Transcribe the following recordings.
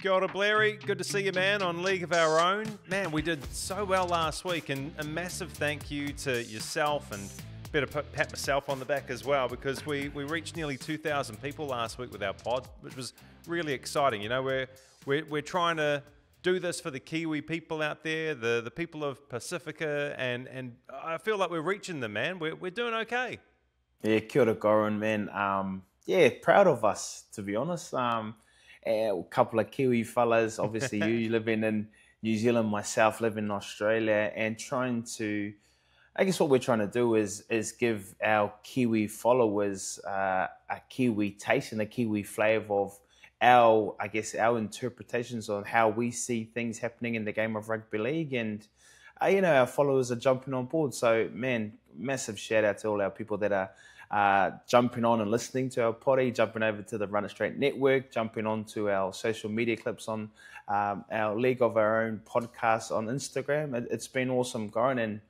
Kia ora, Blairy. Good to see you, man, on League of Our Own. Man, we did so well last week, and a massive thank you to yourself, and better pat myself on the back as well, because we reached nearly 2,000 people last week with our pod, which was really exciting. You know, we're trying to do this for the Kiwi people out there, the people of Pacifica, and I feel like we're reaching them, man. We're doing okay. Yeah, kia ora, Goran, man. Yeah, proud of us, to be honest. A couple of Kiwi fellas, obviously you living in New Zealand, myself living in Australia, and trying to, I guess what we're trying to do is give our Kiwi followers a Kiwi taste and a Kiwi flavour of our interpretations on how we see things happening in the game of rugby league, and our followers are jumping on board. So, man, massive shout out to all our people that are jumping on and listening to our potty, jumping over to the Run It Straight network, jumping on to our social media clips on our League of Our Own podcast on Instagram. It's been awesome, Goran, and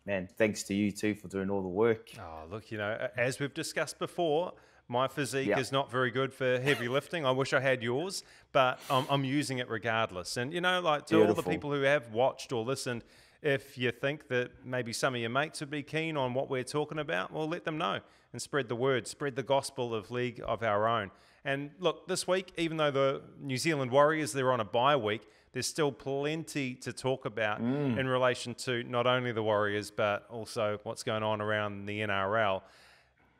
man, thanks to you too for doing all the work. Oh, look, as we've discussed before, my physique is not very good for heavy lifting. I wish I had yours, but I'm using it regardless. And, like to all the people who have watched or listened, if you think that maybe some of your mates would be keen on what we're talking about, well, let them know and spread the word, spread the gospel of League of Our Own. And look, this week, even though the New Zealand Warriors, they're on a bye week, there's still plenty to talk about in relation to not only the Warriors, but also what's going on around the NRL.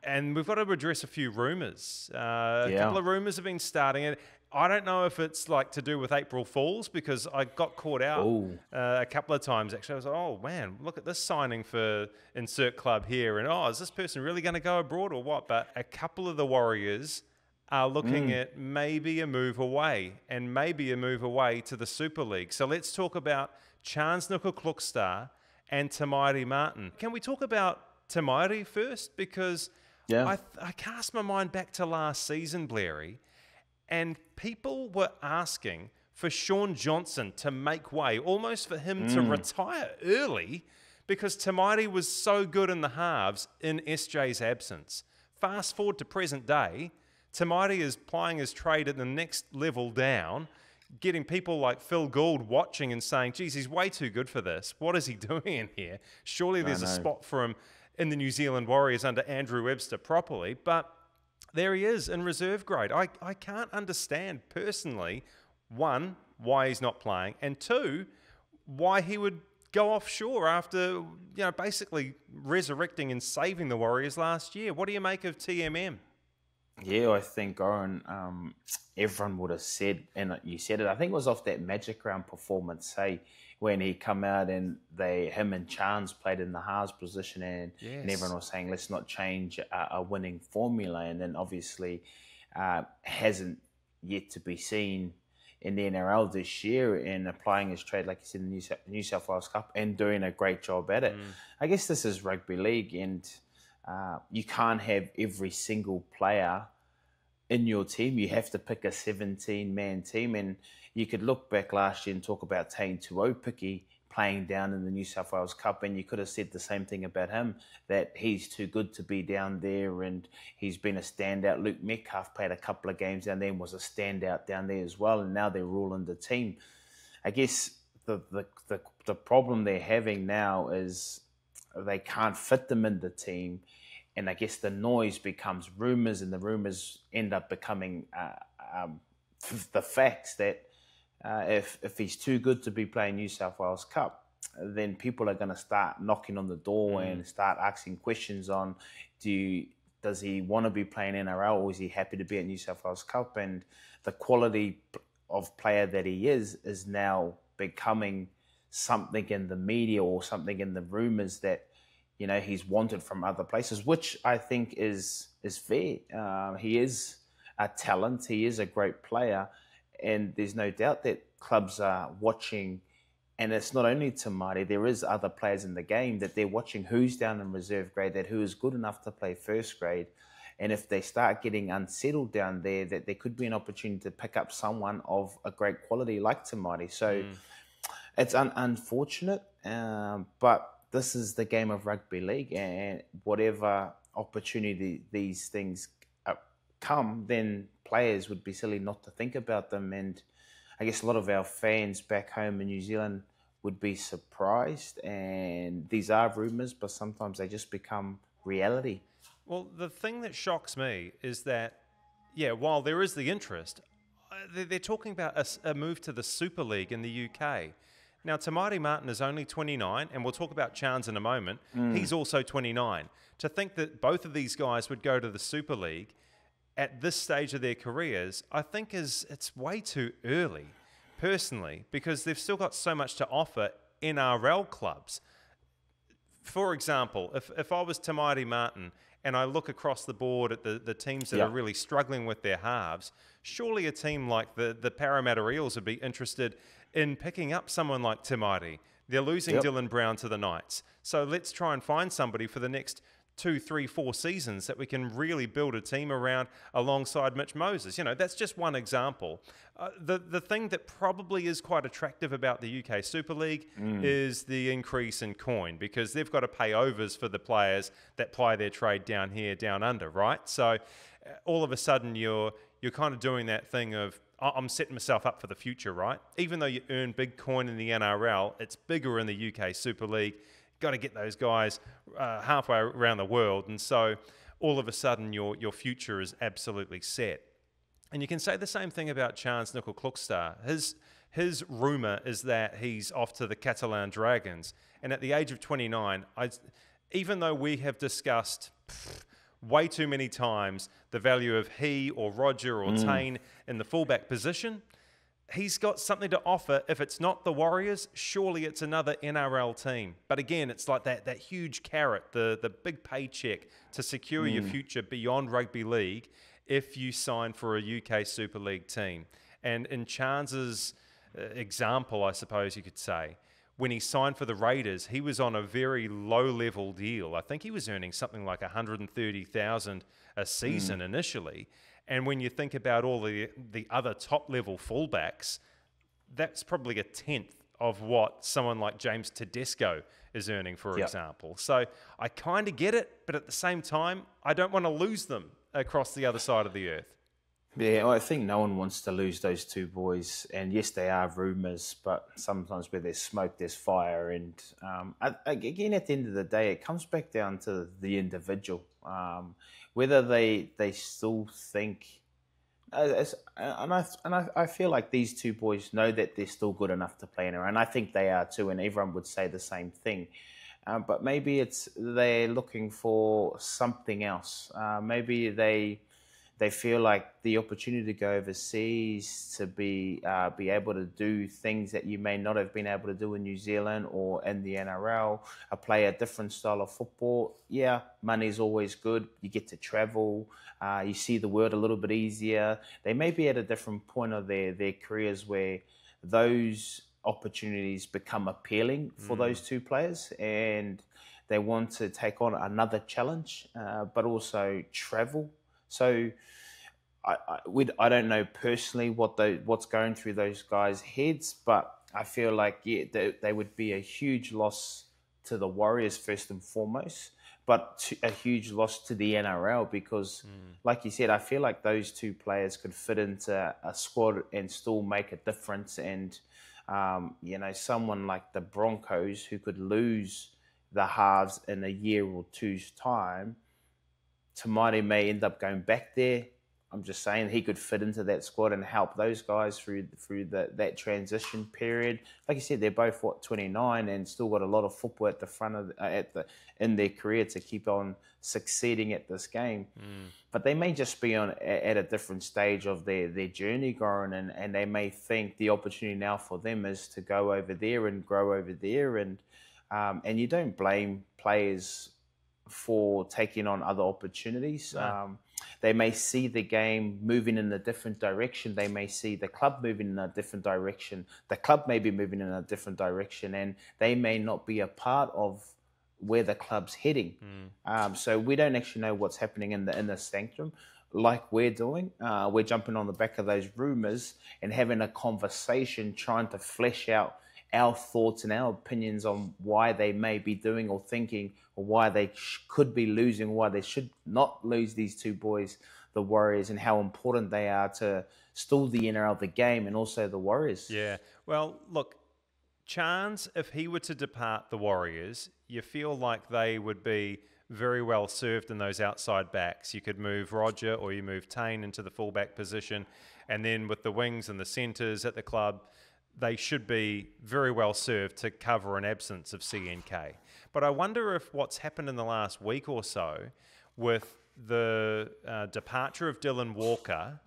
And we've got to address a few rumours. A couple of rumours have been starting. And I don't know if it's like to do with April Fools, because I got caught out a couple of times, actually. I was like, oh, man, look at this signing for insert club here. And, is this person really going to go abroad or what? But a couple of the Warriors are looking at maybe a move away, and maybe a move away to the Super League. So let's talk about Charnze Nicoll-Klokstad and Te Maire Martin. Can we talk about Te Maire first? Because I cast my mind back to last season, Blairy, and people were asking for Shaun Johnson to make way, almost for him to retire early, because Te Maire was so good in the halves in SJ's absence. Fast forward to present day, Te Maire is plying his trade at the next level down, getting people like Phil Gould watching and saying, geez, he's way too good for this. What is he doing in here? Surely there's a spot for him in the New Zealand Warriors under Andrew Webster properly. But there he is in reserve grade. I can't understand personally, one, why he's not playing, and two, why he would go offshore after, basically resurrecting and saving the Warriors last year. What do you make of TMM? Yeah, I think, Goran, everyone would have said, and you said it, I think it was off that Magic Round performance, when he come out and him and Charnze played in the halves position, and everyone was saying, let's not change a winning formula. And then obviously hasn't yet to be seen in the NRL this year, in applying his trade, like you said, in the New South Wales Cup, and doing a great job at it. I guess this is rugby league, and you can't have every single player in your team. You have to pick a 17-man team, and you could look back last year and talk about Taine Tuopiki playing down in the New South Wales Cup, and you could have said the same thing about him, that he's too good to be down there, and he's been a standout. Luke Metcalf played a couple of games down there and was a standout down there as well, and now they're ruling the team. I guess the problem they're having now is they can't fit them in the team, and I guess the noise becomes rumours, and the rumours end up becoming the facts that if he's too good to be playing New South Wales Cup, then people are going to start knocking on the door and start asking questions on, does he want to be playing NRL, or is he happy to be at New South Wales Cup? And the quality of player that he is now becoming something in the media or something in the rumours that he's wanted from other places, which I think is fair. He is a talent. He is a great player. And there's no doubt that clubs are watching. And it's not only Te Maire, there is other players in the game that they're watching who's down in reserve grade, that who is good enough to play first grade. And if they start getting unsettled down there, that there could be an opportunity to pick up someone of a great quality like Te Maire. So it's unfortunate, but this is the game of rugby league, and whatever opportunity these things come, then players would be silly not to think about them. And I guess a lot of our fans back home in New Zealand would be surprised. And these are rumours, but sometimes they just become reality. Well, the thing that shocks me is that, yeah, while there is the interest, they're talking about a move to the Super League in the UK. Now, Te Maire Martin is only 29, and we'll talk about Charnze in a moment. He's also 29. To think that both of these guys would go to the Super League at this stage of their careers, I think it's way too early, personally, because they've still got so much to offer NRL clubs. For example, if I was Te Maire Martin and I look across the board at the teams that are really struggling with their halves, surely a team like the Parramatta Eels would be interested in picking up someone like Te Maire. They're losing Dylan Brown to the Knights. So let's try and find somebody for the next 2, 3, 4 seasons that we can really build a team around alongside Mitch Moses. You know, that's just one example. The thing that probably is quite attractive about the UK Super League is the increase in coin, because they've got to pay overs for the players that ply their trade down here, down under, right? So all of a sudden you're kind of doing that thing of, I'm setting myself up for the future, right? Even though you earn big coin in the NRL, it's bigger in the UK Super League. Got to get those guys halfway around the world, and so all of a sudden your future is absolutely set. And you can say the same thing about Charnze Nicoll-Klokstad. His rumour is that he's off to the Catalan Dragons, and at the age of 29, even though we have discussed way too many times the value of he or Roger or Tane in the fullback position, he's got something to offer. If it's not the Warriors, surely it's another NRL team. But again, it's like that huge carrot, the big paycheck to secure your future beyond rugby league if you sign for a UK Super League team. And in Charnze's example, I suppose you could say, when he signed for the Raiders, he was on a very low-level deal. I think he was earning something like $130,000 a season initially. And when you think about all the other top-level fullbacks, that's probably a tenth of what someone like James Tedesco is earning, for example. So I kind of get it, but at the same time, I don't want to lose them across the other side of the earth. Yeah, I think no one wants to lose those two boys. And yes, they are rumours, but sometimes where there's smoke, there's fire. And again, at the end of the day, it comes back down to the individual. Whether they still think... And I feel like these two boys know that they're still good enough to play in around. I think they are too, and everyone would say the same thing. But maybe they're looking for something else. Maybe they feel like the opportunity to go overseas, to be able to do things that you may not have been able to do in New Zealand or in the NRL, play a different style of football. Yeah, money's always good. You get to travel. You see the world a little bit easier. They may be at a different point of their careers where those opportunities become appealing for those two players, and they want to take on another challenge, but also travel. So I don't know personally what's going through those guys' heads, but I feel like they would be a huge loss to the Warriors first and foremost, but a huge loss to the NRL because, like you said, I feel like those two players could fit into a squad and still make a difference. And someone like the Broncos who could lose the halves in a year or two's time, Te Maire may end up going back there. I'm just saying he could fit into that squad and help those guys through that transition period. Like you said, they're both 29 and still got a lot of football at the front of in their career to keep on succeeding at this game. But they may just be at a different stage of their journey, Goran, and they may think the opportunity now for them is to go over there and grow over there, and you don't blame players for taking on other opportunities. No. They may see the game moving in a different direction. They may see the club moving in a different direction. The club may be moving in a different direction, and they may not be a part of where the club's heading. So we don't actually know what's happening in the sanctum like we're doing. We're jumping on the back of those rumours and having a conversation, trying to flesh out our thoughts and our opinions on why they may be doing or thinking, or why they could be losing, why they should not lose these two boys. the Warriors and how important they are to still the NRL, the game, and also the Warriors. Yeah. Well, look, Charnze, if he were to depart the Warriors, you feel like they would be very well served in those outside backs. You could move Roger or you move Tane into the fullback position, and then with the wings and the centres at the club, they should be very well served to cover an absence of CNK. But I wonder if what's happened in the last week or so with the departure of Dylan Walker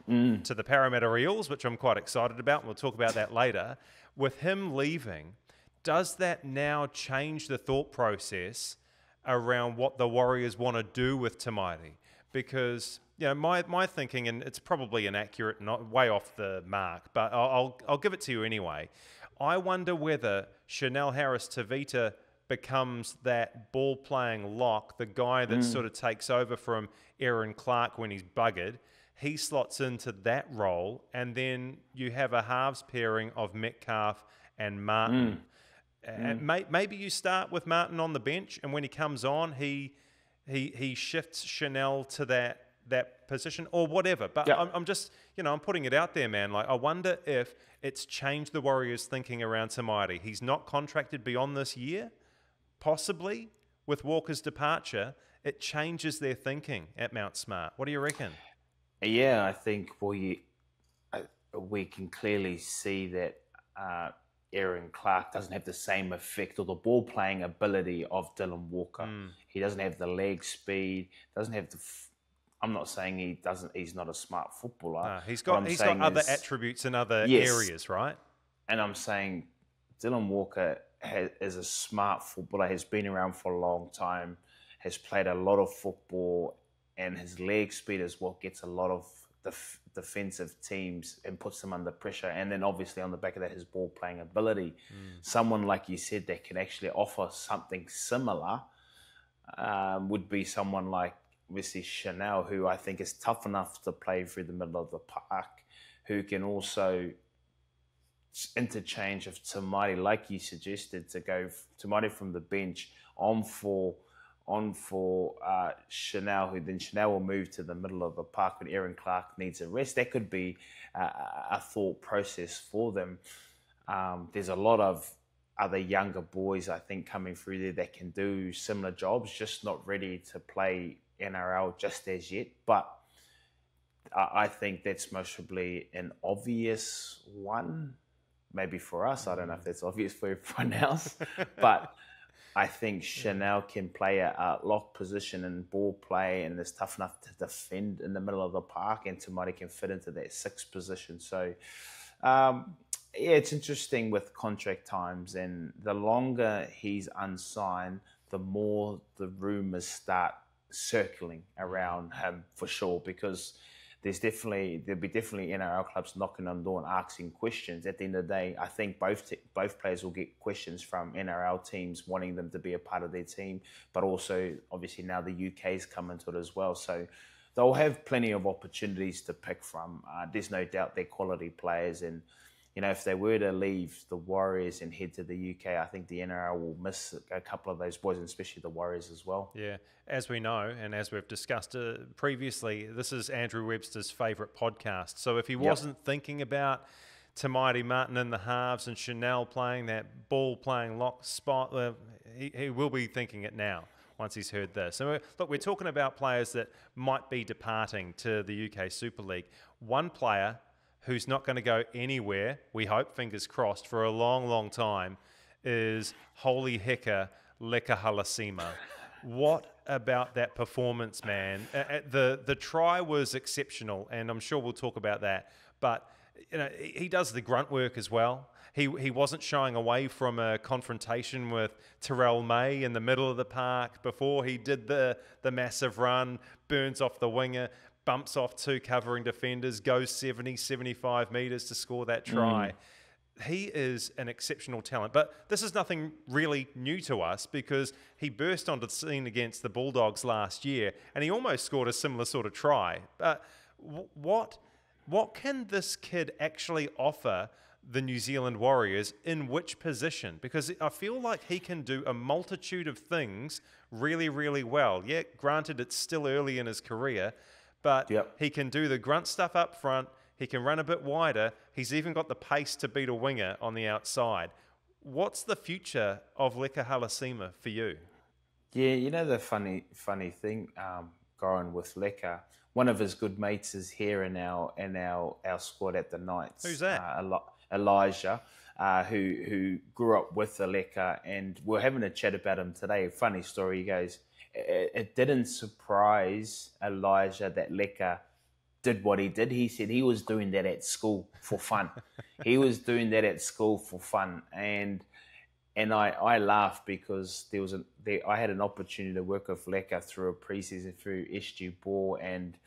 to the Parramatta Eels, which I'm quite excited about, and we'll talk about that later, with him leaving, does that now change the thought process around what the Warriors want to do with Tamaiti? Because, you know, my thinking, and it's probably inaccurate, not way off the mark, but I'll give it to you anyway. I wonder whether Chanel Harris-Tavita becomes that ball-playing lock, the guy that sort of takes over from Aaron Clark when he's buggered. He slots into that role, and then you have a halves pairing of Metcalf and Martin. And maybe you start with Martin on the bench, and when he comes on, he shifts Chanel to that position or whatever. But I'm just, you know, I'm putting it out there, man. Like, I wonder if it's changed the Warriors' thinking around Tamaiti. He's not contracted beyond this year. Possibly with Walker's departure, it changes their thinking at Mount Smart. What do you reckon? Yeah, I think we can clearly see that Aaron Clark doesn't have the same effect or the ball playing ability of Dylan Walker. He doesn't have the leg speed, doesn't have the. I'm not saying he doesn't. He's not a smart footballer. No, he's got other attributes in other areas, right? And I'm saying Dylan Walker is a smart footballer. Has been around for a long time. Has played a lot of football. And his leg speed is what gets a lot of defensive teams and puts them under pressure. And then obviously on the back of that, his ball playing ability. Someone like you said that can actually offer something similar would be someone like obviously Chanel, who I think is tough enough to play through the middle of the park, who can also interchange of Tamaiti, like you suggested, to go Tamaiti from the bench on for Chanel, who then Chanel will move to the middle of the park when Aaron Clark needs a rest. That could be a thought process for them. There's a lot of other younger boys, I think, coming through there that can do similar jobs, just not ready to play NRL just as yet. But I think that's most probably an obvious one, maybe for us. I don't know if that's obvious for everyone else, but I think Chanel can play a lock position and ball play and is tough enough to defend in the middle of the park, and Tamaiti can fit into that sixth position. So, it's interesting with contract times, and the longer he's unsigned, the more the rumours start circling around him for sure, because there'll be definitely NRL clubs knocking on the door and asking questions. At the end of the day, I think both players will get questions from NRL teams wanting them to be a part of their team, but also obviously now the UK's come into it as well. So they'll have plenty of opportunities to pick from. There's no doubt they're quality players, and you know, if they were to leave the Warriors and head to the UK, I think the NRL will miss a couple of those boys, and especially the Warriors as well. Yeah, as we know, and as we've discussed previously, this is Andrew Webster's favourite podcast. So if he wasn't thinking about Tamaiti Martin in the halves and Chanel playing that ball-playing lock spot, he will be thinking it now once he's heard this. So look, we're talking about players that might be departing to the UK Super League. One player who's not going to go anywhere, we hope, fingers crossed, for a long, long time, is HECKA Leka Halasima. What about that performance, man? The try was exceptional, and I'm sure we'll talk about that. But you know, he does the grunt work as well. He wasn't shying away from a confrontation with Terrell May in the middle of the park before he did the massive run, burns off the winger, bumps off two covering defenders, goes 70, 75 metres to score that try. He is an exceptional talent. But this is nothing really new to us, because he burst onto the scene against the Bulldogs last year and he almost scored a similar sort of try. But what can this kid actually offer the New Zealand Warriors in which position? Because I feel like he can do a multitude of things really, really well. Yeah, granted, it's still early in his career, but he can do the grunt stuff up front. He can run a bit wider. He's even got the pace to beat a winger on the outside. What's the future of Leka Halasima for you? Yeah, you know the funny thing, Goran, with Leka, one of his good mates is here in our squad at the Knights. Who's that? Elijah, who grew up with the Leka, and we're having a chat about him today. Funny story, he goes, it didn't surprise Elijah that Leka did what he did. He said he was doing that at school for fun. He was doing that at school for fun, and I laughed because I had an opportunity to work with Leka through a preseason through SG Ball, and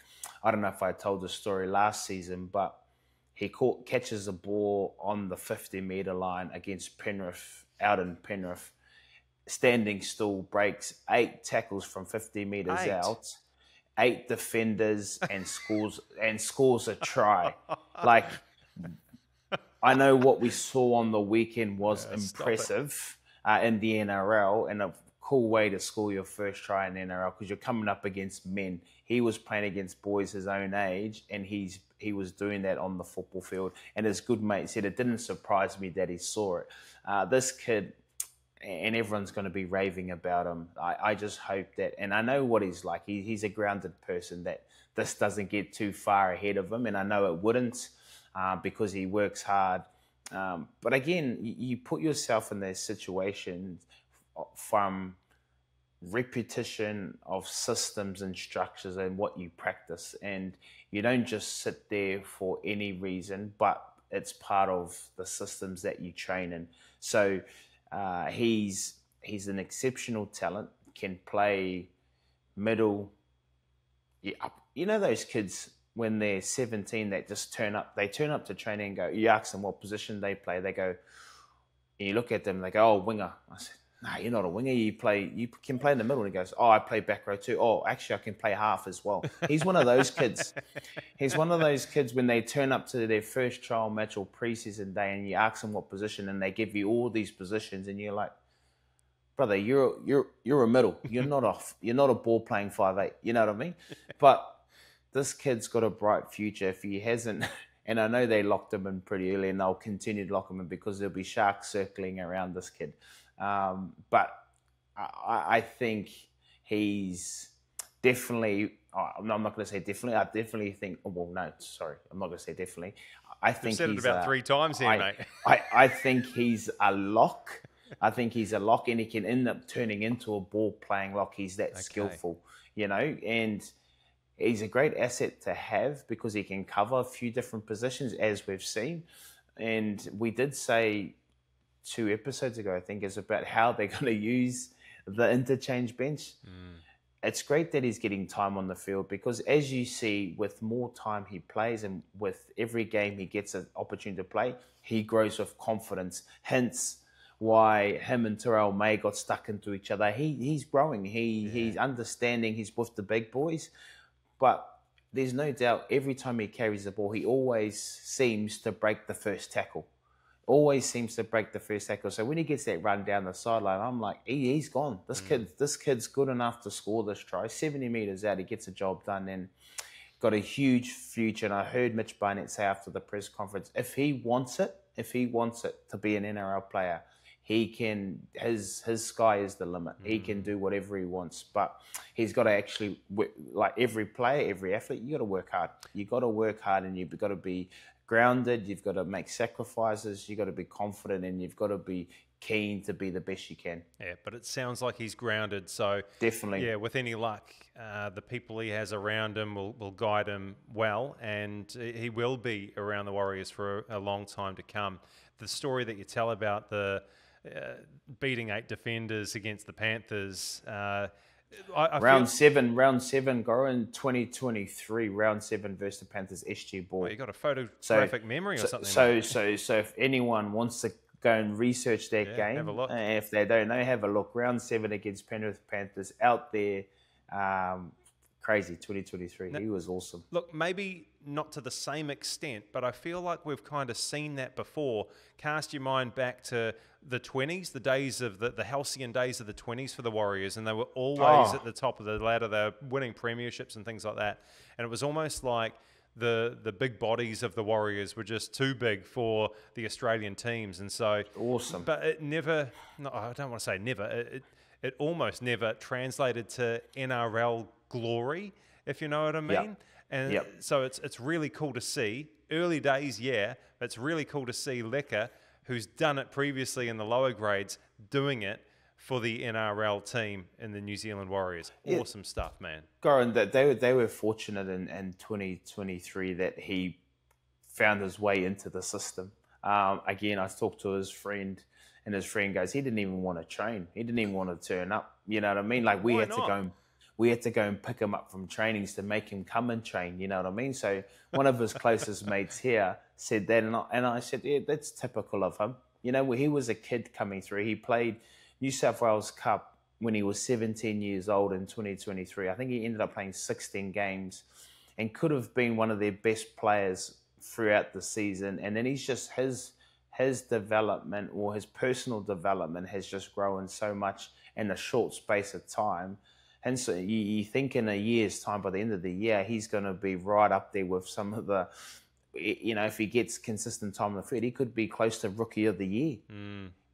I don't know if I told the story last season, but he catches the ball on the 50-metre line against Penrith, out in Penrith, standing still, breaks 8 tackles from 50 metres out, 8 defenders, and scores a try. Like, I know what we saw on the weekend was impressive in the NRL, and a cool way to score your first try in the NRL because you're coming up against men. He was playing against boys his own age, and he was doing that on the football field. And his good mate said it didn't surprise me that he saw it. This kid, and everyone's going to be raving about him. I just hope that, and I know what he's like. He's a grounded person, that this doesn't get too far ahead of him, and I know it wouldn't. Because he works hard. But again, you put yourself in this situation from repetition of systems and structures and what you practice. And you don't just sit there for any reason, but it's part of the systems that you train in. So he's an exceptional talent, can play middle. You know those kids when they're 17, they just turn up to training and go, you ask them what position they play, they go, and you look at them, they go, oh, winger. I said, no, you're not a winger, you can play in the middle. And he goes, oh, I play back row too. Oh, actually, I can play half as well. He's one of those kids. He's one of those kids when they turn up to their first trial match or preseason day and you ask them what position and they give you all these positions and you're like, brother, you're a middle. You're not a ball playing 5'8". You know what I mean? But this kid's got a bright future if he hasn't, and I know they locked him in pretty early and they'll continue to lock him in because there'll be sharks circling around this kid. But I think he's definitely, I'm not going to say definitely, I definitely think, well, no, sorry, I'm not going to say definitely. I think You've said it about 3 times here, mate. I think he's a lock. I think he's a lock and he can end up turning into a ball playing lock. He's that skillful, you know, and he's a great asset to have because he can cover a few different positions, as we've seen. And we did say 2 episodes ago, I think, is about how they're going to use the interchange bench. It's great that he's getting time on the field because, as you see, with more time he plays and with every game he gets an opportunity to play, he grows with confidence. Hence why him and Terrell May got stuck into each other. He's growing. He's understanding. He's with the big boys. But there's no doubt every time he carries the ball, he always seems to break the first tackle. So when he gets that run down the sideline, I'm like, he's gone. This kid's good enough to score this try. 70 metres out, he gets the job done and got a huge future. And I heard Mitch Barnett say after the press conference, if he wants it to be an NRL player, he can, his sky is the limit. He can do whatever he wants, but he's got to actually, like every player, every athlete, you got to work hard. You got to work hard and you've got to be grounded. You've got to make sacrifices. You've got to be confident and you've got to be keen to be the best you can. Yeah, but it sounds like he's grounded. So definitely, yeah, with any luck, the people he has around him will guide him well, and he will be around the Warriors for a long time to come. The story that you tell about the beating 8 defenders against the Panthers. Round 7, Goran, 2023, round 7 versus the Panthers, SG Ball. Well, you got a photographic memory or something. So if anyone wants to go and research that game, have a look. If they don't know, have a look. Round 7 against Penrith Panthers out there. crazy 2023. He was awesome. Look, maybe not to the same extent, but I feel like we've kind of seen that before. Cast your mind back to the 20s, the days of the halcyon days of the 20s for the Warriors, and they were always at the top of the ladder. They were winning premierships and things like that. And it was almost like the big bodies of the Warriors were just too big for the Australian teams. And so... Awesome. But it never... No, I don't want to say never. It almost never translated to NRL glory, if you know what I mean. Yep. And so it's really cool to see. Early days, yeah, but it's really cool to see Leka, who's done it previously in the lower grades, doing it for the NRL team in the New Zealand Warriors. Awesome stuff, man. Goran, they were fortunate in 2023 that he found his way into the system. Again, I talked to his friend, and his friend goes, he didn't even want to train. He didn't even want to turn up. You know what I mean? Like we had to go and pick him up from trainings to make him come and train. You know what I mean? So one of his closest mates here said that, and I said, yeah, that's typical of him. You know, he was a kid coming through. He played New South Wales Cup when he was 17 years old in 2023. I think he ended up playing 16 games and could have been one of their best players throughout the season. And then he's just his development, or his personal development, has just grown so much in a short space of time. And so you think in a year's time, by the end of the year, he's going to be right up there with some of the, you know, if he gets consistent time on the field, he could be close to Rookie of the Year.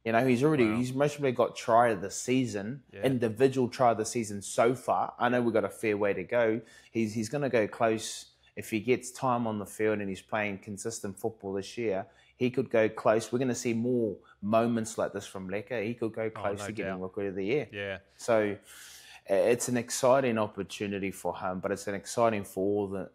You know, he's mostly got try of the season, individual try of the season so far. I know we've got a fair way to go. He's going to go close. If he gets time on the field and he's playing consistent football this year, he could go close. We're going to see more moments like this from Leka. He could go close to getting Rookie of the Year. Yeah. So it's an exciting opportunity for him, but it's an exciting for all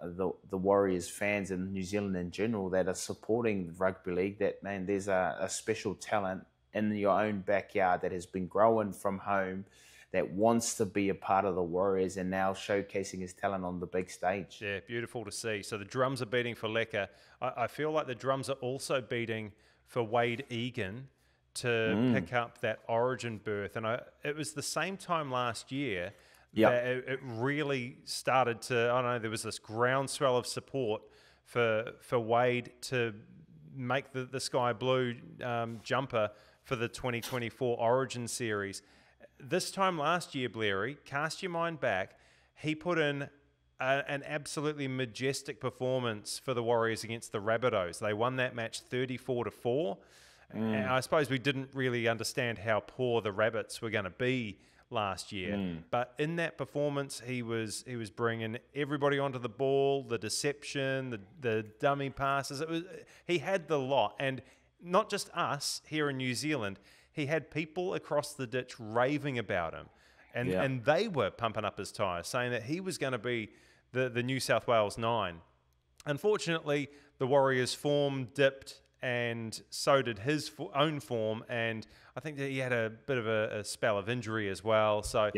the Warriors fans and New Zealand in general that are supporting the rugby league. That, man, there's a special talent in your own backyard that has been growing from home, that wants to be a part of the Warriors and now showcasing his talent on the big stage. Yeah, beautiful to see. So the drums are beating for Leka. I feel like the drums are also beating for Wayde Egan to pick up that Origin berth. And it was the same time last year that it really started to, I don't know, there was this groundswell of support for Wayde to make the Sky Blue jumper for the 2024 Origin series. This time last year, Blairy, cast your mind back, he put in an absolutely majestic performance for the Warriors against the Rabbitohs. They won that match 34-4. And I suppose we didn't really understand how poor the Rabbits were going to be last year. But in that performance, he was bringing everybody onto the ball, the deception, the dummy passes. He had the lot. And not just us here in New Zealand, he had people across the ditch raving about him. And they were pumping up his tyres, saying that he was going to be the New South Wales 9. Unfortunately, the Warriors' form dipped, and so did his own form. And I think that he had a bit of a spell of injury as well. So,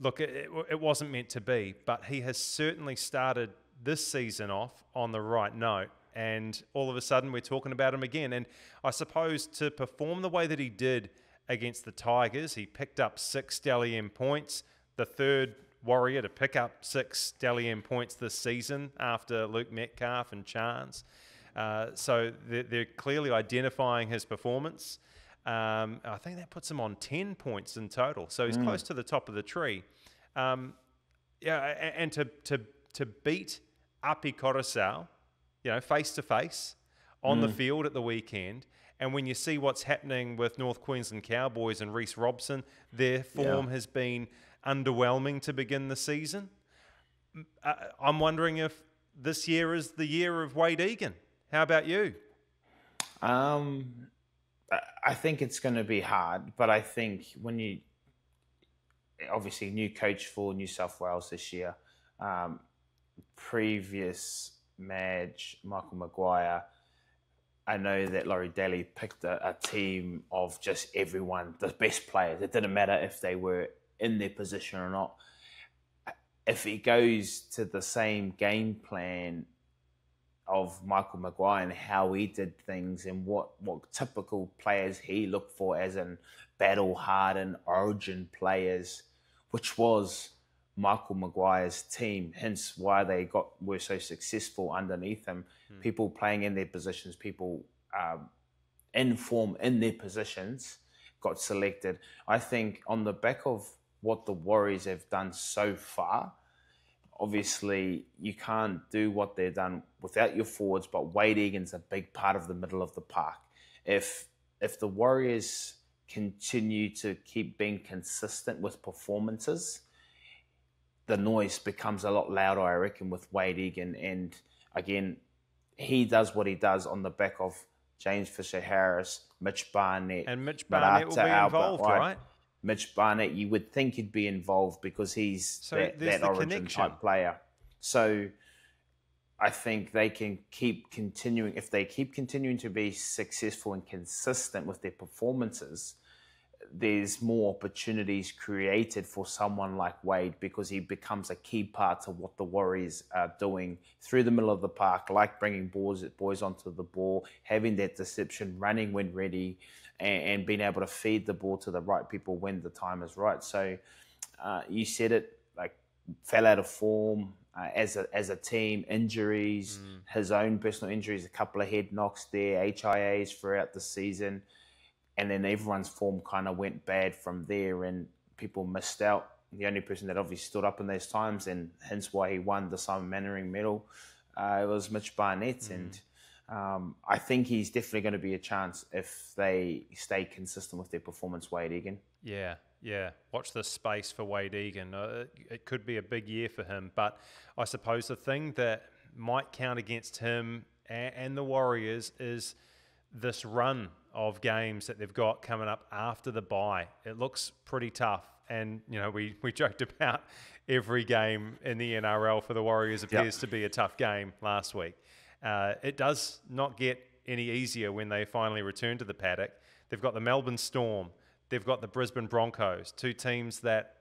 look, it wasn't meant to be. But he has certainly started this season off on the right note. And all of a sudden, we're talking about him again. And I suppose to perform the way that he did against the Tigers, he picked up 6 Dally M points, the third Warrior to pick up 6 Dally M points this season after Luke Metcalf and Charnze. So they're clearly identifying his performance. I think that puts him on 10 points in total. So he's close to the top of the tree. And to beat Api Coruscant, you know, face to face on the field at the weekend. And when you see what's happening with North Queensland Cowboys and Reece Robson, their form has been underwhelming to begin the season. I'm wondering if this year is the year of Wayde Egan. How about you? I think it's going to be hard, but I think when you, obviously new coach for New South Wales this year, previous Madge, Michael Maguire, I know that Laurie Daly picked a team of just everyone, the best players. It didn't matter if they were in their position or not. If he goes to the same game plan of Michael Maguire and how he did things and what typical players he looked for, as in battle-hardened Origin players, which was Michael Maguire's team, hence why they were so successful underneath him. People playing in their positions, people in form in their positions got selected. I think on the back of what the Warriors have done so far, obviously you can't do what they've done without your forwards, but Wayde Egan's a big part of the middle of the park. If the Warriors continue to keep being consistent with performances, the noise becomes a lot louder, I reckon, with Wayde Egan. And again, he does what he does on the back of James Fisher-Harris, Mitch Barnett. And Mitch Barnett will be involved, right? Mitch Barnett, you would think he'd be involved because he's that origin type player. So I think they can keep continuing. If they keep continuing to be successful and consistent with their performances, there's more opportunities created for someone like Wayde because he becomes a key part of what the Warriors are doing through the middle of the park, like bringing boys onto the ball, having that deception, running when ready, and being able to feed the ball to the right people when the time is right. So you said it, like fell out of form as a team, injuries, his own personal injuries, a couple of head knocks there, HIAs throughout the season. And then everyone's form kind of went bad from there and people missed out. The only person that obviously stood up in those times and hence why he won the Simon Mannering medal was Mitch Barnett. And I think he's definitely going to be a chance if they stay consistent with their performance, Wayde Egan. Yeah. Watch this space for Wayde Egan. It could be a big year for him. But I suppose the thing that might count against him and the Warriors is this run of games that they've got coming up after the bye. It looks pretty tough. And, you know, we joked about every game in the NRL for the Warriors appears to be a tough game last week. It does not get any easier when they finally return to the paddock. They've got the Melbourne Storm. They've got the Brisbane Broncos, two teams that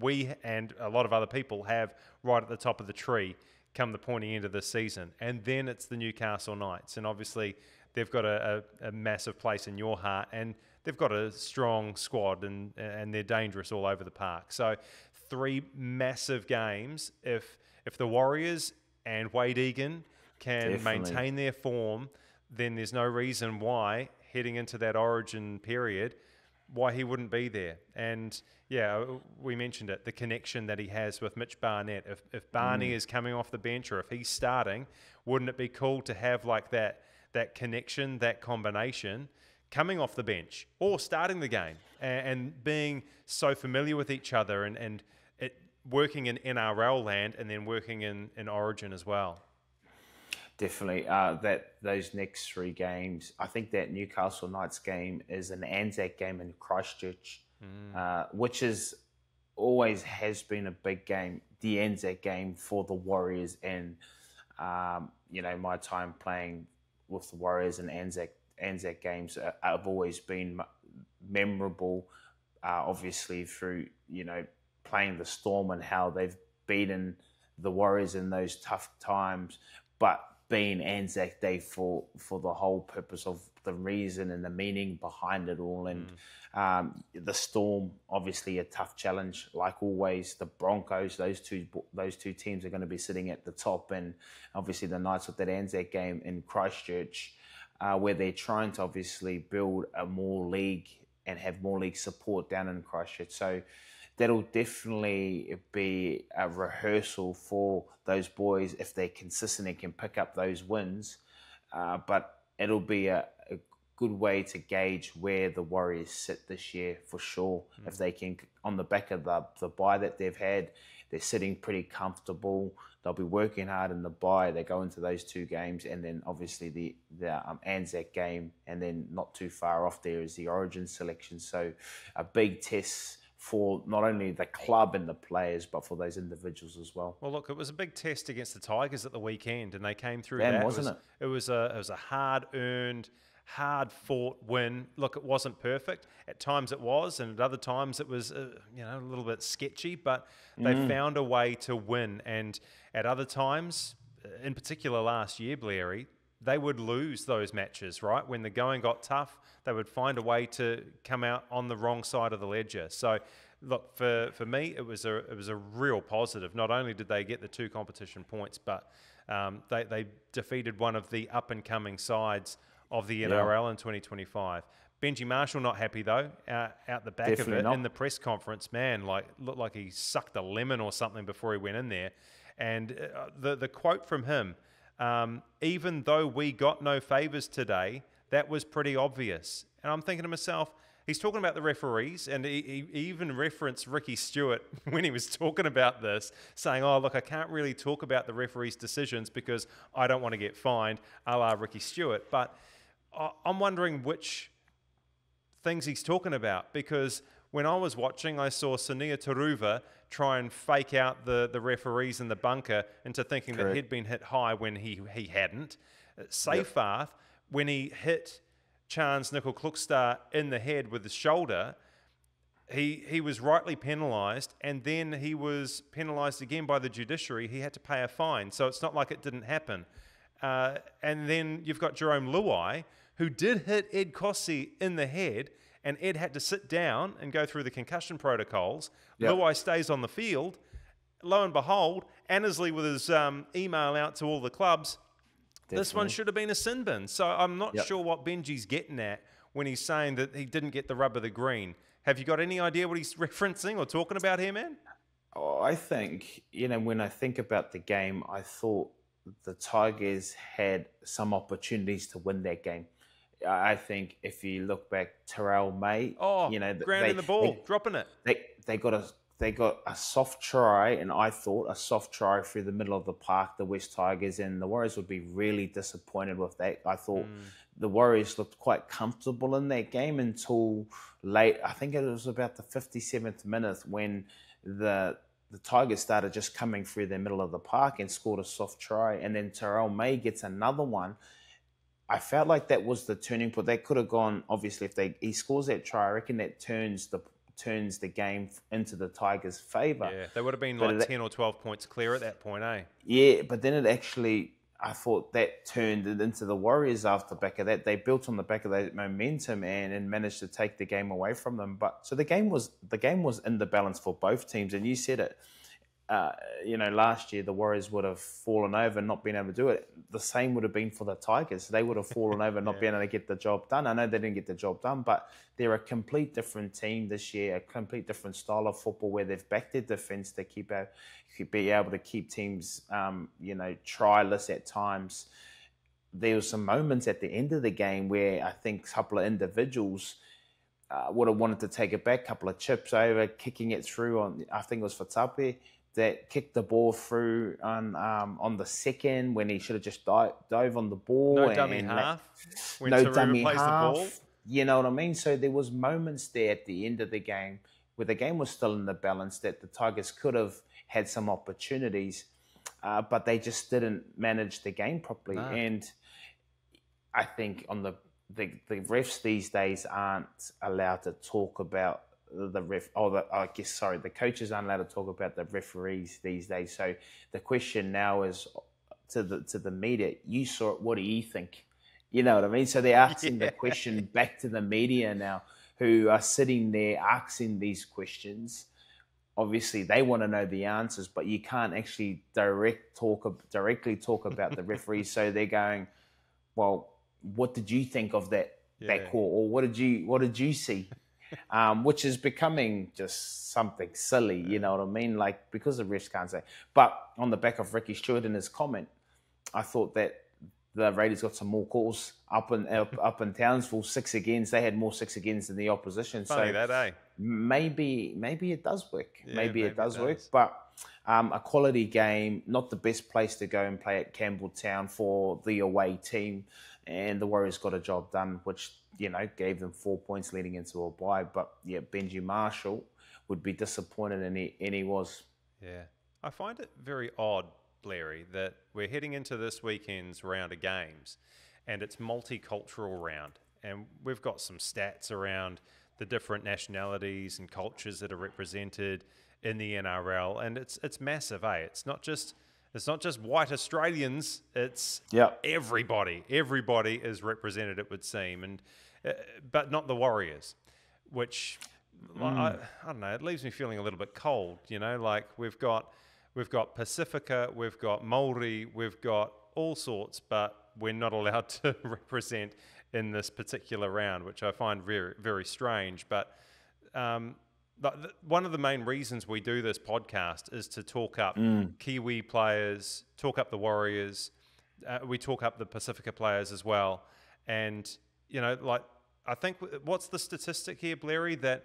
we and a lot of other people have right at the top of the tree come the pointy end of the season. And then it's the Newcastle Knights. And obviously they've got a massive place in your heart, and they've got a strong squad, and they're dangerous all over the park. So 3 massive games. If the Warriors and Wayde Egan can maintain their form, then there's no reason why, heading into that origin period, why he wouldn't be there. And yeah, we mentioned it, the connection that he has with Mitch Barnett. If Barney is coming off the bench or if he's starting, wouldn't it be cool to have like that connection, that combination coming off the bench or starting the game and being so familiar with each other and it working in NRL land and then working in Origin as well? Definitely. Those next 3 games, I think that Newcastle Knights game is an Anzac game in Christchurch, which is always has been a big game, the Anzac game for the Warriors. And, my time playing with the Warriors and Anzac games have always been memorable, obviously through, playing the Storm and how they've beaten the Warriors in those tough times, but being Anzac Day for the whole purpose of the reason and the meaning behind it all. And the Storm, obviously a tough challenge, like always. The Broncos, those two teams are going to be sitting at the top, and obviously the Knights with that Anzac game in Christchurch, where they're trying to obviously build a more league and have more league support down in Christchurch. So that'll definitely be a rehearsal for those boys if they're consistent and can pick up those wins. But it'll be a good way to gauge where the Warriors sit this year for sure. If they can, on the back of the bye that they've had, they're sitting pretty comfortable. They'll be working hard in the bye. They go into those 2 games, and then obviously the Anzac game, and then not too far off there is the Origin selection. So a big test for not only the club and the players, but for those individuals as well. Well, look, it was a big test against the Tigers at the weekend, and they came through Wasn't it? It was a hard-earned, hard-fought win. Look, it wasn't perfect. At times it was, and at other times it was, a little bit sketchy, but they found a way to win. And at other times, in particular last year, Blairy, they would lose those matches, right? When the going got tough, they would find a way to come out on the wrong side of the ledger. So look, for me, it was a real positive. Not only did they get the 2 competition points, but they defeated one of the up-and-coming sides of the NRL in 2025. Benji Marshall not happy, though, out the back Definitely of it. not. In the press conference, man, looked like he sucked a lemon or something before he went in there. And the quote from him, even though we got no favours today, that was pretty obvious. And I'm thinking to myself, he's talking about the referees, and he even referenced Ricky Stewart when he was talking about this, saying, oh, look, I can't really talk about the referees' decisions because I don't want to get fined, a la Ricky Stewart. But I'm wondering which things he's talking about, because when I was watching, I saw Sonia Taruva try and fake out the referees in the bunker into thinking that he'd been hit high when he hadn't. Seyfarth, when he hit Charnze Nicoll-Klokstad in the head with his shoulder, he was rightly penalised, and then he was penalised again by the judiciary. He had to pay a fine, so it's not like it didn't happen. And then you've got Jerome Luai, who did hit Ed Kossi in the head, and Ed had to sit down and go through the concussion protocols. Luai stays on the field. Lo and behold, Annesley with his email out to all the clubs, this one should have been a sin bin. So I'm not sure what Benji's getting at when he's saying that he didn't get the rub of the green. Have you got any idea what he's referencing or talking about here, man? Oh, I think, when I think about the game, I thought the Tigers had some opportunities to win that game. I think if you look back, Terrell May, grounding the ball, dropping it. They got a soft try, and I thought a soft try through the middle of the park, the West Tigers, and the Warriors would be really disappointed with that. I thought the Warriors looked quite comfortable in that game until late. I think it was about the 57th minute when the Tigers started just coming through the middle of the park and scored a soft try, and then Terrell May gets another one. I felt like that was the turning point. They could have gone, obviously, if he scores that try, I reckon that turns the game into the Tigers' favour. Yeah, they would have been like 10 or 12 points clear at that point, eh? Yeah, but then it actually, I thought that turned it into the Warriors after the back of that. They built on the back of that momentum and managed to take the game away from them. So the game was in the balance for both teams, and you said it. Last year the Warriors would have fallen over and not been able to do it. The same would have been for the Tigers. They would have fallen over and not being able to get the job done. I know they didn't get the job done, but they're a complete different team this year, a complete different style of football where they've backed their defence to be able to keep teams, tryless at times. There were some moments at the end of the game where I think a couple of individuals would have wanted to take it back, a couple of chips over, kicking it through on, I think it was for Tape, that kicked the ball through on the second when he should have just dove on the ball. No dummy half. No dummy half. The ball. You know what I mean? So there was moments there at the end of the game where the game was still in the balance that the Tigers could have had some opportunities, but they just didn't manage the game properly. No. And I think on the refs these days aren't allowed to talk about the coaches aren't allowed to talk about the referees these days. So the question now is to the media, you saw it, what do you think? You know what I mean? So they're asking the question back to the media now, who are sitting there asking these questions. Obviously, they want to know the answers, but you can't actually directly talk about the referees. So they're going, well, what did you think of that call, or what did you see? Which is becoming just something silly, you know what I mean? Like, because the refs can't say. But on the back of Ricky Stewart in his comment, I thought that the Raiders got some more calls up in Townsville, 6 against. They had more 6 against than the opposition. Funny so that, eh? Maybe it does work. Yeah, maybe it does work. But a quality game, not the best place to go and play at Campbelltown for the away team. And the Warriors got a job done, which, gave them 4 points leading into a bye. But, Benji Marshall would be disappointed, and he was. Yeah. I find it very odd, Blairy, that we're heading into this weekend's round of games, and it's multicultural round. And we've got some stats around the different nationalities and cultures that are represented in the NRL, and it's massive, eh? It's not just white Australians. It's everybody. Everybody is represented, it would seem, and but not the Warriors, which I don't know, it leaves me feeling a little bit cold, you know, like we've got Pacifica, we've got Maori, we've got all sorts, but we're not allowed to represent in this particular round, which I find very, very strange. But one of the main reasons we do this podcast is to talk up Kiwi players, talk up the Warriors, we talk up the Pacifica players as well. And, you know, like, I think, what's the statistic here, Blairy, that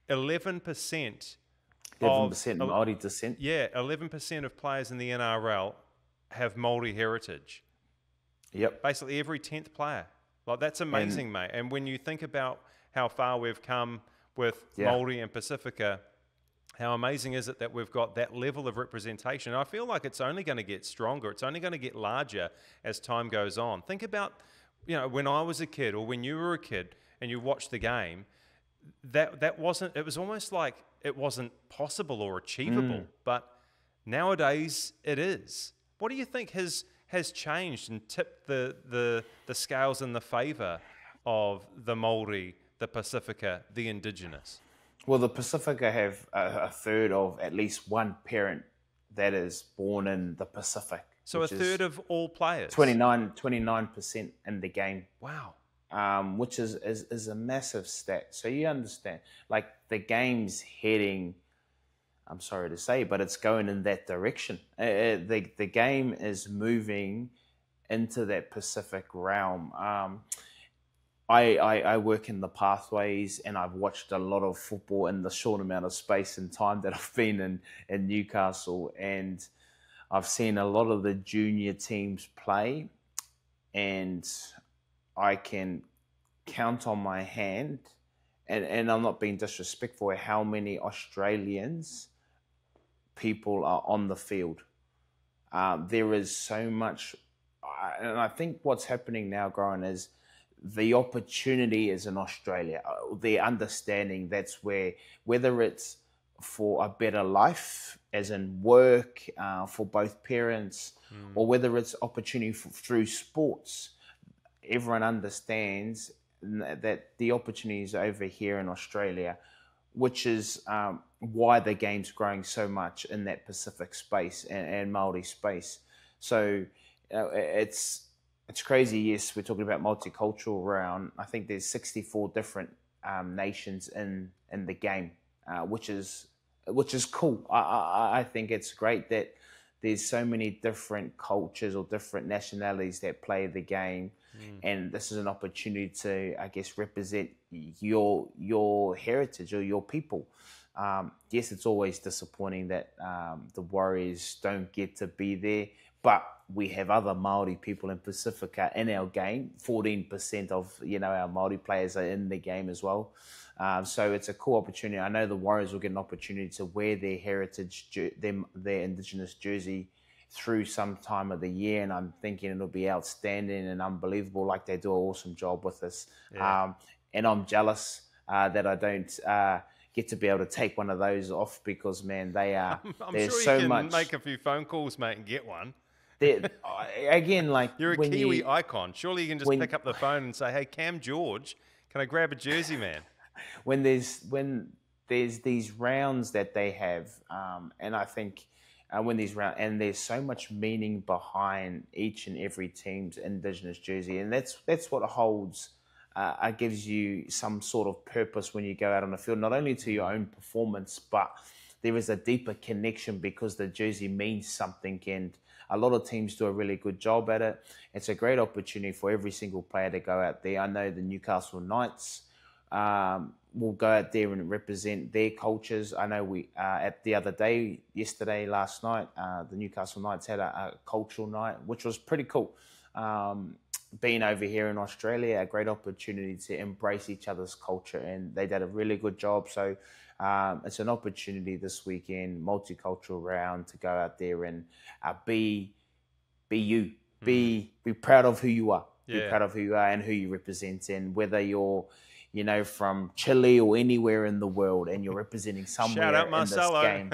11% 11% Māori descent. Yeah, 11% of players in the NRL have Māori heritage. Yep. Basically every 10th player. Like, that's amazing, mate. And when you think about how far we've come with Māori and Pacifica, how amazing is it that we've got that level of representation? And I feel like it's only going to get stronger. It's only going to get larger as time goes on. Think about, you know, when I was a kid or when you were a kid and you watched the game, that wasn't, it was almost like it wasn't possible or achievable. But nowadays it is. What do you think has changed and tipped the scales in the favour of the Māori, the Pacifica, the Indigenous? Well, the Pacifica have a third of at least one parent that is born in the Pacific. So a third of all players? 29% in the game. Wow. Which is a massive stat. So you understand, like, the game's heading, I'm sorry to say, but it's going in that direction. The game is moving into that Pacific realm. I work in the pathways, and I've watched a lot of football in the short amount of space and time that I've been in Newcastle, and I've seen a lot of the junior teams play, and I can count on my hand, and I'm not being disrespectful, how many Australians people are on the field. There is so much, and I think what's happening now, Goran, is the opportunity is in Australia. The understanding that's where, whether it's for a better life, as in work, for both parents, or whether it's opportunity through sports, everyone understands that the opportunity is over here in Australia, which is why the game's growing so much in that Pacific space and Māori space. So it's crazy. Yes, we're talking about multicultural round. I think there's 64 different nations in the game, which is cool. I think it's great that there's so many different cultures or different nationalities that play the game. And this is an opportunity to, I guess, represent your heritage or your people. Yes, it's always disappointing that the Warriors don't get to be there, but we have other Māori people in Pacifica in our game. 14% of our Māori players are in the game as well. So it's a cool opportunity. I know the Warriors will get an opportunity to wear their heritage, their Indigenous jersey through some time of the year, and I'm thinking it'll be outstanding and unbelievable. Like, they do an awesome job with this. And I'm jealous that I don't get to be able to take one of those off, because, man, they are. I'm there's sure you so can much. Make a few phone calls, mate, and get one. Again, like, you're a Kiwi icon. Surely you can just pick up the phone and say, "Hey, Cam George, can I grab a jersey, man?" When there's these rounds that they have, and I think. When these rounds, and there's so much meaning behind each and every team's Indigenous jersey, and that's what holds, gives you some sort of purpose when you go out on the field, not only to your own performance, but there is a deeper connection because the jersey means something, and a lot of teams do a really good job at it. It's a great opportunity for every single player to go out there. I know the Newcastle Knights will go out there and represent their cultures. I know we at the other day, last night, the Newcastle Knights had a cultural night, which was pretty cool. Being over here in Australia, a great opportunity to embrace each other's culture, and they did a really good job. So it's an opportunity this weekend, multicultural round, to go out there and be you, be proud of who you are, be proud of who you are and who you represent, and whether you're from Chile or anywhere in the world, and you're representing somewhere in this game.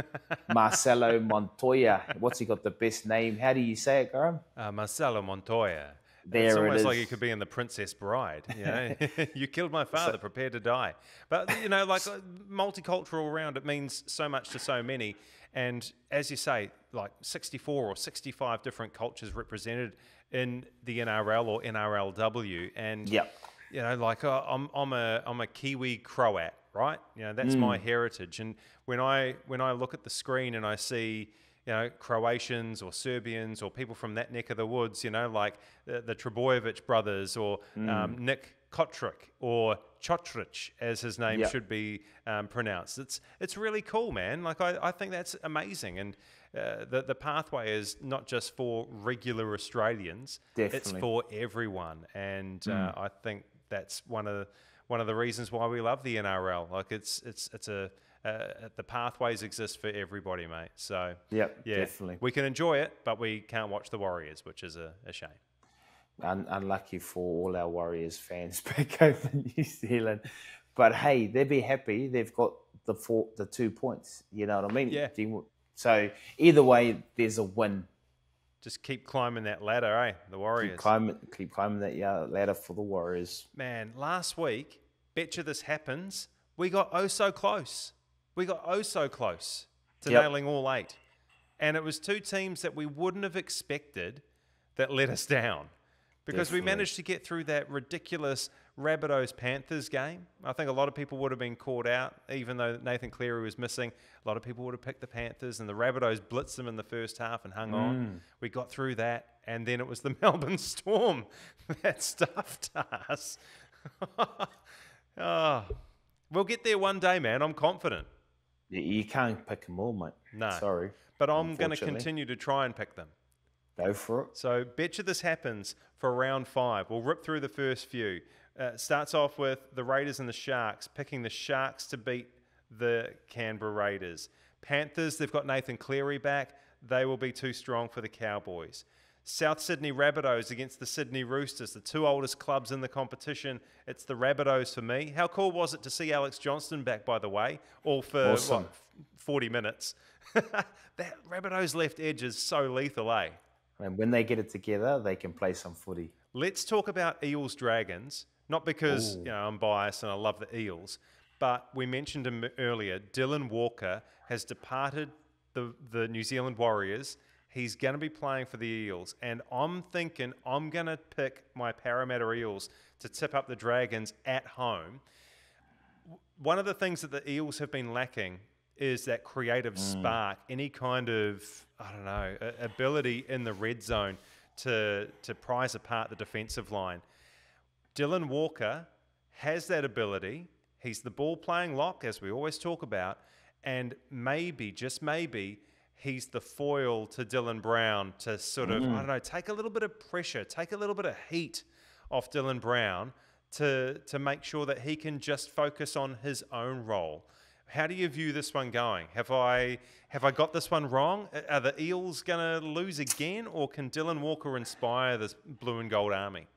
Marcelo Montoya. What's he got the best name? How do you say it, Goran? Marcelo Montoya. It's there it almost is. like you could be in The Princess Bride. You know, you killed my father, prepare to die. But you know, like multicultural round, it means so much to so many. And as you say, like 64 or 65 different cultures represented in the NRL or NRLW. And Yep. you know, like I'm a Kiwi Croat, right? You know, that's my heritage. And when I look at the screen and I see, you know, Croatians or Serbians or people from that neck of the woods, you know, like the Trebojevic brothers or Nick Kotrick or Chotric, as his name should be pronounced. It's really cool, man. Like I think that's amazing. And the pathway is not just for regular Australians. Definitely. It's for everyone. And I think that's one of the reasons why we love the NRL. Like the pathways exist for everybody, mate. So yeah, definitely. We can enjoy it, but we can't watch the Warriors, which is a shame. Unlucky for all our Warriors fans back over in New Zealand. But hey, they'll be happy. They've got the 2 points. You know what I mean? Yeah. So either way, there's a win. Just keep climbing that ladder, eh? The Warriors. Keep climbing that ladder for the Warriors. Man, last week, Betcha This Happens, we got so close. We got so close to nailing all 8. And it was 2 teams that we wouldn't have expected that let us down. Because we managed to get through that ridiculous Rabbitohs-Panthers game. I think a lot of people would have been caught out, even though Nathan Cleary was missing. A lot of people would have picked the Panthers, and the Rabbitohs blitzed them in the first half and hung on. We got through that, and then it was the Melbourne Storm that stuffed us. We'll get there one day, man. I'm confident. You can't pick them all, mate. No. Sorry. But I'm going to continue to try and pick them. Go for it. So, Betcha This Happens for round 5. We'll rip through the first few. Starts off with the Raiders and the Sharks, picking the Sharks to beat the Canberra Raiders. Panthers, they've got Nathan Cleary back. They will be too strong for the Cowboys. South Sydney Rabbitohs against the Sydney Roosters, the 2 oldest clubs in the competition. It's the Rabbitohs for me. How cool was it to see Alex Johnston back, by the way? All for, 40 minutes. That Rabbitohs left edge is so lethal, eh? And when they get it together, they can play some footy. Let's talk about Eels Dragons. Not because I'm biased and I love the Eels, but we mentioned him earlier. Dylan Walker has departed the New Zealand Warriors. He's going to be playing for the Eels, and I'm thinking I'm going to pick my Parramatta Eels to tip up the Dragons at home. One of the things that the Eels have been lacking is that creative spark, any kind of, ability in the red zone to prise apart the defensive line. Dylan Walker has that ability. He's the ball-playing lock, as we always talk about, and maybe, just maybe, he's the foil to Dylan Brown to sort of, take a little bit of pressure, take a little bit of heat off Dylan Brown to make sure that he can just focus on his own role. How do you view this one going? Have I got this one wrong? Are the Eels going to lose again, or can Dylan Walker inspire this blue and gold army?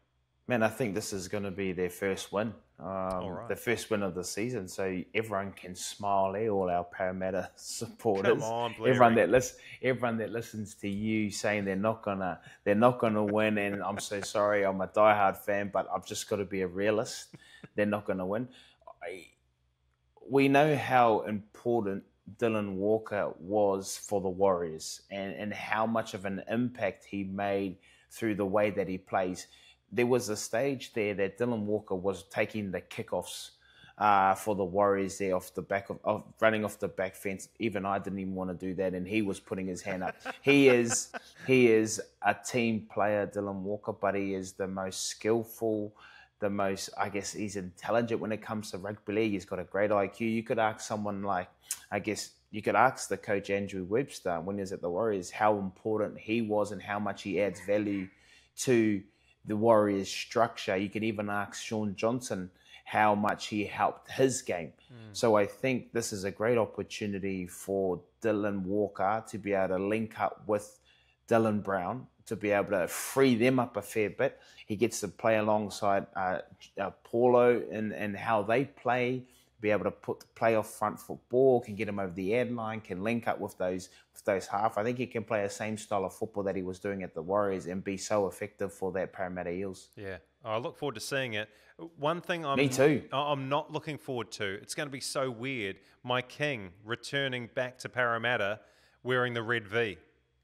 Man, I think this is going to be their first win, the first win of the season. So everyone can smile, all our Parramatta supporters. Come on, Blairy. Everyone that listens to you saying they're not gonna win, and I'm so sorry, I'm a diehard fan, but I've just got to be a realist. They're not going to win. We know how important Dylan Walker was for the Warriors and how much of an impact he made through the way that he plays. There was a stage there that Dylan Walker was taking the kickoffs for the Warriors there off the back of running off the back fence. Even I didn't even want to do that, and he was putting his hand up. He is a team player, Dylan Walker, but he is the most skillful, the most, I guess, he's intelligent when it comes to rugby league. He's got a great IQ. You could ask someone like, you could ask the coach Andrew Webster when he was at the Warriors how important he was and how much he adds value to the Warriors structure. You could even ask Sean Johnson how much he helped his game. So I think this is a great opportunity for Dylan Walker to be able to link up with Dylan Brown, to be able to free them up a fair bit. He gets to play alongside Paulo and how they play, be able to play off front football, can get him over the end line, can link up with those half. I think he can play the same style of football that he was doing at the Warriors and be so effective for that Parramatta Eels. Yeah, I look forward to seeing it. One thing Me too. I'm not looking forward to, it's going to be so weird, my king returning back to Parramatta wearing the red V,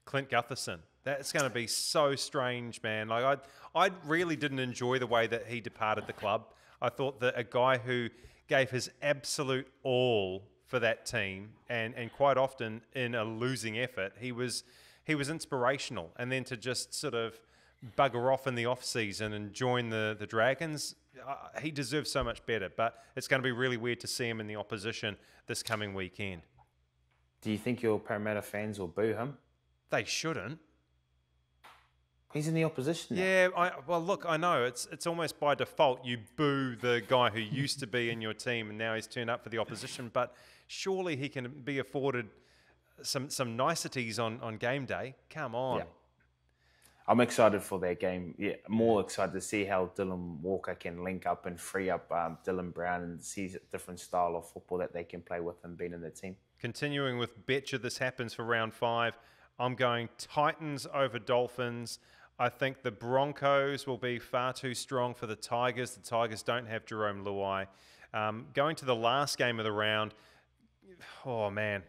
Clint Gutherson. That's going to be so strange, man. Like I really didn't enjoy the way that he departed the club. I thought that a guy who gave his absolute all for that team, and quite often in a losing effort, he was inspirational. And then to just sort of bugger off in the off season and join the Dragons, he deserves so much better. But it's going to be really weird to see him in the opposition this coming weekend. Do you think your Parramatta fans will boo him? They shouldn't. He's in the opposition now. Yeah, well, look, I know. It's almost by default you boo the guy who used to be in your team and now he's turned up for the opposition, but surely he can be afforded some niceties on game day. Come on. Yeah. I'm excited for their game. Yeah, more excited to see how Dylan Walker can link up and free up Dylan Brown and see a different style of football that they can play with him being in the team. Continuing with Betcha This Happens for round 5, I'm going Titans over Dolphins. I think the Broncos will be far too strong for the Tigers. The Tigers don't have Jerome Luai. Going to the last game of the round, oh man,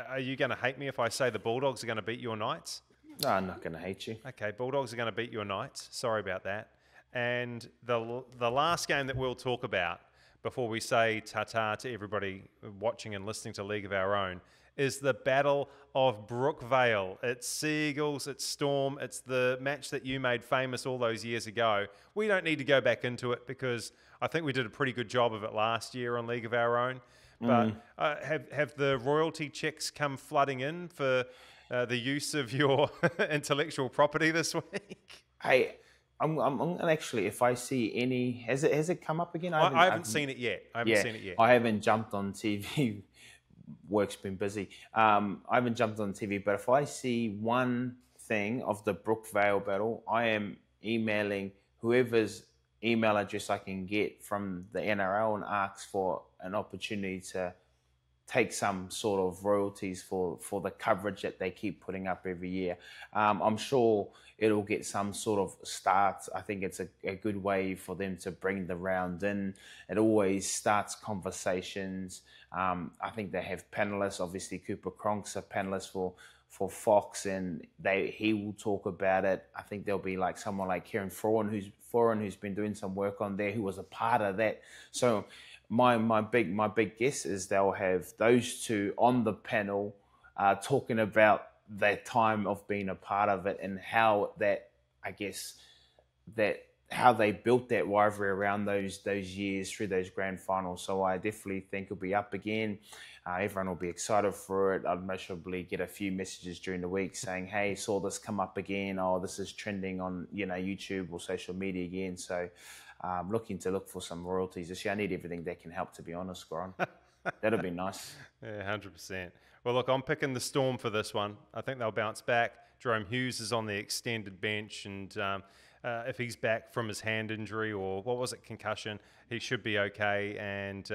are you going to hate me if I say the Bulldogs are going to beat your Knights? No, I'm not going to hate you. Okay, Bulldogs are going to beat your Knights. Sorry about that. And the last game that we'll talk about before we say ta-ta to everybody watching and listening to League of Our Own is the Battle of Brookvale. It's Seagulls, it's Storm, it's the match that you made famous all those years ago. We don't need to go back into it because I think we did a pretty good job of it last year on League of Our Own. But have the royalty checks come flooding in for the use of your intellectual property this week? Hey, I'm actually, if I see any, has it come up again? I haven't seen it yet. I haven't jumped on TV. Work's been busy. I haven't jumped on TV, but if I see one thing of the Brookvale battle, I am emailing whoever's email address I can get from the NRL and ask for an opportunity to take some sort of royalties for the coverage that they keep putting up every year. I'm sure it'll get some sort of start. I think it's a good way for them to bring the round in. It always starts conversations. I think they have panelists. Obviously, Cooper Cronk's a panelist for Fox, and he will talk about it. I think there'll be like someone like Kieran Foran who's been doing some work on there, who was a part of that. So my big guess is they'll have those two on the panel talking about their time of being a part of it and how that, I guess, how they built that rivalry around those years through those grand finals. So I definitely think it'll be up again. Everyone will be excited for it. I'll most probably get a few messages during the week saying, hey, saw this come up again. Oh, this is trending on YouTube or social media again. So looking for some royalties this year. I need everything that can help, to be honest, Goran. That'll be nice. Yeah, 100%. Well, look, I'm picking the Storm for this one. I think they'll bounce back. Jerome Hughes is on the extended bench, and if he's back from his hand injury or concussion, he should be okay and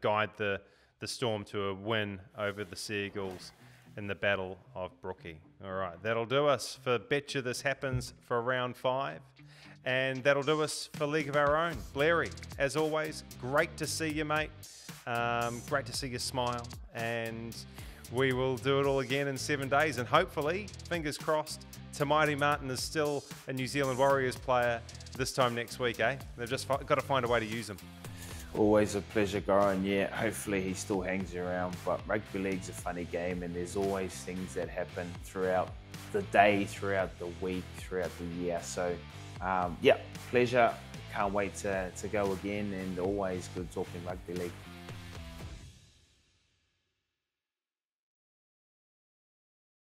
guide the Storm to a win over the Seagulls in the Battle of Brookie. All right, that'll do us for Betcha This Happens for round 5. And that'll do us for League of Our Own. Blairy, as always, great to see you, mate. Great to see you smile. And we will do it all again in 7 days. And hopefully, fingers crossed, Tamaiti Martin is still a New Zealand Warriors player this time next week, eh? They've just got to find a way to use him. Always a pleasure, Goran. Yeah, hopefully he still hangs around. But rugby league's a funny game, and there's always things that happen throughout the day, throughout the week, throughout the year. So, pleasure. Can't wait to go again, and always good talking rugby league.